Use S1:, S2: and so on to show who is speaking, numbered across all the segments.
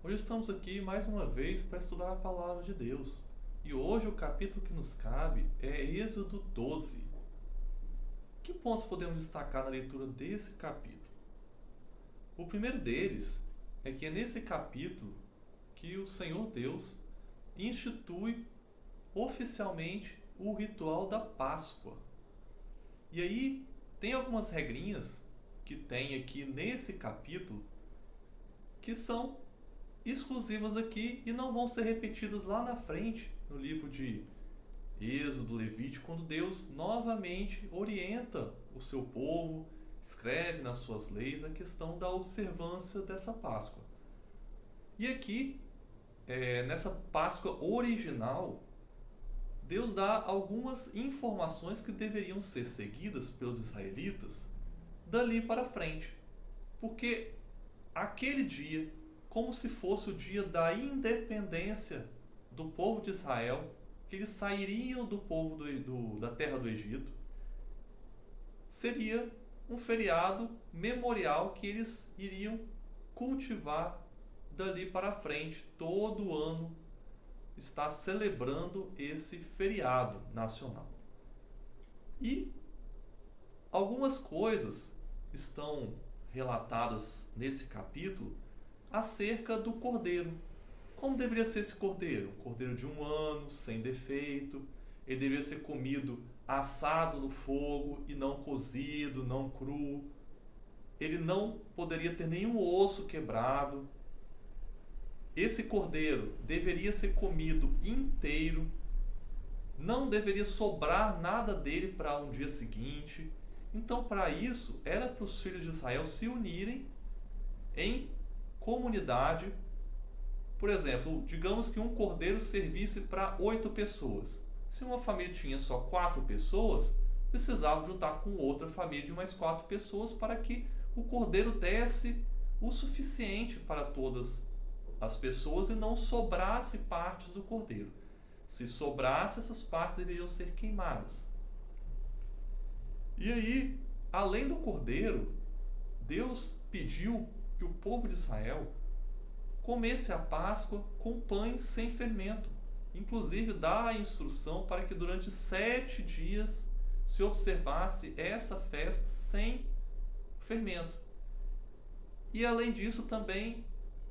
S1: Hoje estamos aqui mais uma vez para estudar a Palavra de Deus. E hoje o capítulo que nos cabe é Êxodo 12. Que pontos podemos destacar na leitura desse capítulo? O primeiro deles é que é nesse capítulo que o Senhor Deus institui oficialmente o ritual da Páscoa. E aí tem algumas regrinhas que tem aqui nesse capítulo que são exclusivas aqui e não vão ser repetidas lá na frente no livro de Êxodo, Levítico, quando Deus novamente orienta o seu povo, escreve nas suas leis a questão da observância dessa Páscoa. E aqui, nessa Páscoa original, Deus dá algumas informações que deveriam ser seguidas pelos israelitas dali para frente. Porque aquele dia, como se fosse o dia da independência do povo de Israel, que eles sairiam do povo da terra do Egito, seria um feriado memorial que eles iriam cultivar dali para frente. Todo ano está celebrando esse feriado nacional. E algumas coisas estão relatadas nesse capítulo acerca do cordeiro. Como deveria ser esse cordeiro? Um cordeiro de 1 ano, sem defeito. Ele deveria ser comido assado no fogo e não cozido, não cru. Ele não poderia ter nenhum osso quebrado. Esse cordeiro deveria ser comido inteiro. Não deveria sobrar nada dele para um dia seguinte. Então, para isso, era para os filhos de Israel se unirem em comunidade. Por exemplo, digamos que um cordeiro servisse para 8 pessoas. Se uma família tinha só 4 pessoas, precisava juntar com outra família de mais 4 pessoas para que o cordeiro desse o suficiente para todas as pessoas e não sobrasse partes do cordeiro. Se sobrasse, essas partes deveriam ser queimadas. E aí, além do cordeiro, Deus pediu que o povo de Israel comesse a Páscoa com pães sem fermento. Inclusive dá a instrução para que durante 7 dias se observasse essa festa sem fermento. E além disso também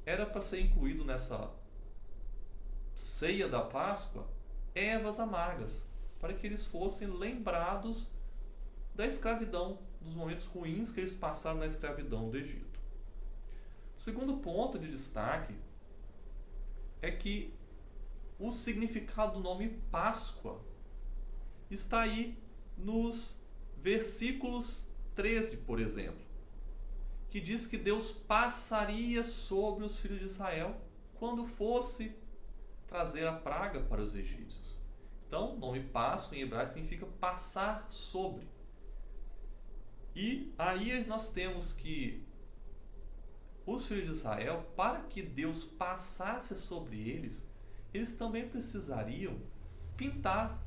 S1: era para ser incluído nessa ceia da Páscoa ervas amargas, para que eles fossem lembrados da escravidão, dos momentos ruins que eles passaram na escravidão do Egito. O segundo ponto de destaque é que o significado do nome Páscoa está aí nos versículos 13, por exemplo, que diz que Deus passaria sobre os filhos de Israel quando fosse trazer a praga para os egípcios. Então, o nome Páscoa em hebraico significa passar sobre. E aí nós temos que os filhos de Israel, para que Deus passasse sobre eles, eles também precisariam pintar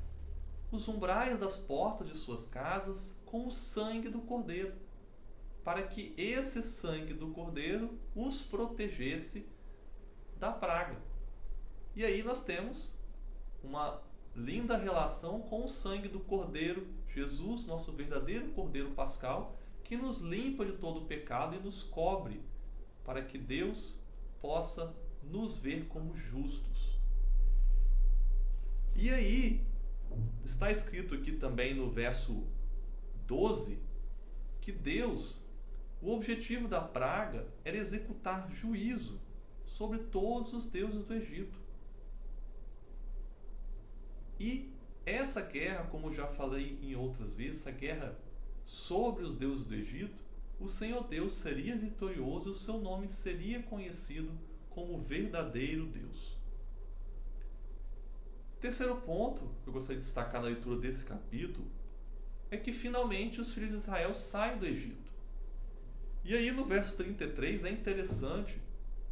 S1: os umbrais das portas de suas casas com o sangue do cordeiro, para que esse sangue do cordeiro os protegesse da praga. E aí nós temos uma linda relação com o sangue do cordeiro, Jesus, nosso verdadeiro cordeiro pascal, que nos limpa de todo o pecado e nos cobre, para que Deus possa nos ver como justos. E aí, está escrito aqui também no verso 12, que Deus, o objetivo da praga era executar juízo sobre todos os deuses do Egito. E essa guerra, como já falei em outras vezes, essa guerra sobre os deuses do Egito, o Senhor Deus seria vitorioso e o seu nome seria conhecido como o verdadeiro Deus. Terceiro ponto que eu gostaria de destacar na leitura desse capítulo é que finalmente os filhos de Israel saem do Egito. E aí no verso 33 é interessante,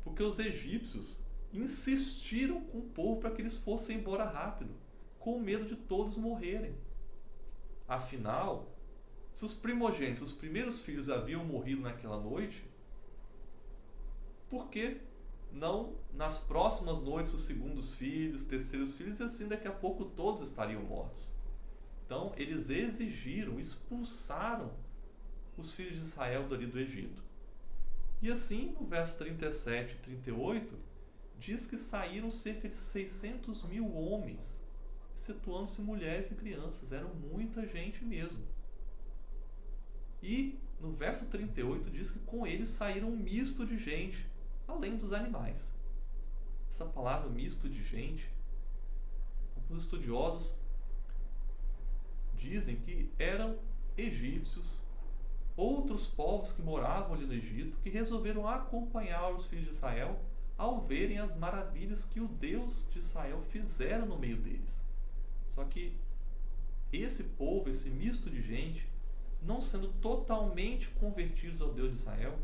S1: porque os egípcios insistiram com o povo para que eles fossem embora rápido, com medo de todos morrerem. Afinal, se os primogênitos, os primeiros filhos haviam morrido naquela noite, por que não nas próximas noites os segundos filhos, terceiros filhos, e assim daqui a pouco todos estariam mortos. Então eles exigiram, expulsaram os filhos de Israel dali do Egito. E assim, no verso 37 e 38, diz que saíram cerca de 600 mil homens, excetuando-se mulheres e crianças. Eram muita gente mesmo. E no verso 38 diz que com eles saíram um misto de gente, além dos animais. Essa palavra misto de gente, alguns estudiosos dizem que eram egípcios, outros povos que moravam ali no Egito, que resolveram acompanhar os filhos de Israel ao verem as maravilhas que o Deus de Israel fizera no meio deles. Só que esse povo, esse misto de gente, não sendo totalmente convertidos ao Deus de Israel,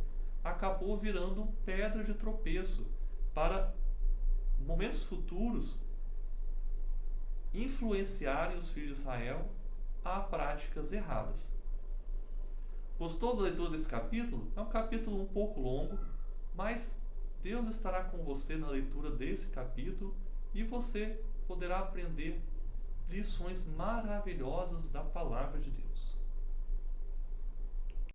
S1: acabou virando pedra de tropeço para momentos futuros influenciarem os filhos de Israel a práticas erradas. Gostou da leitura desse capítulo? É um capítulo um pouco longo, mas Deus estará com você na leitura desse capítulo e você poderá aprender lições maravilhosas da palavra de Deus.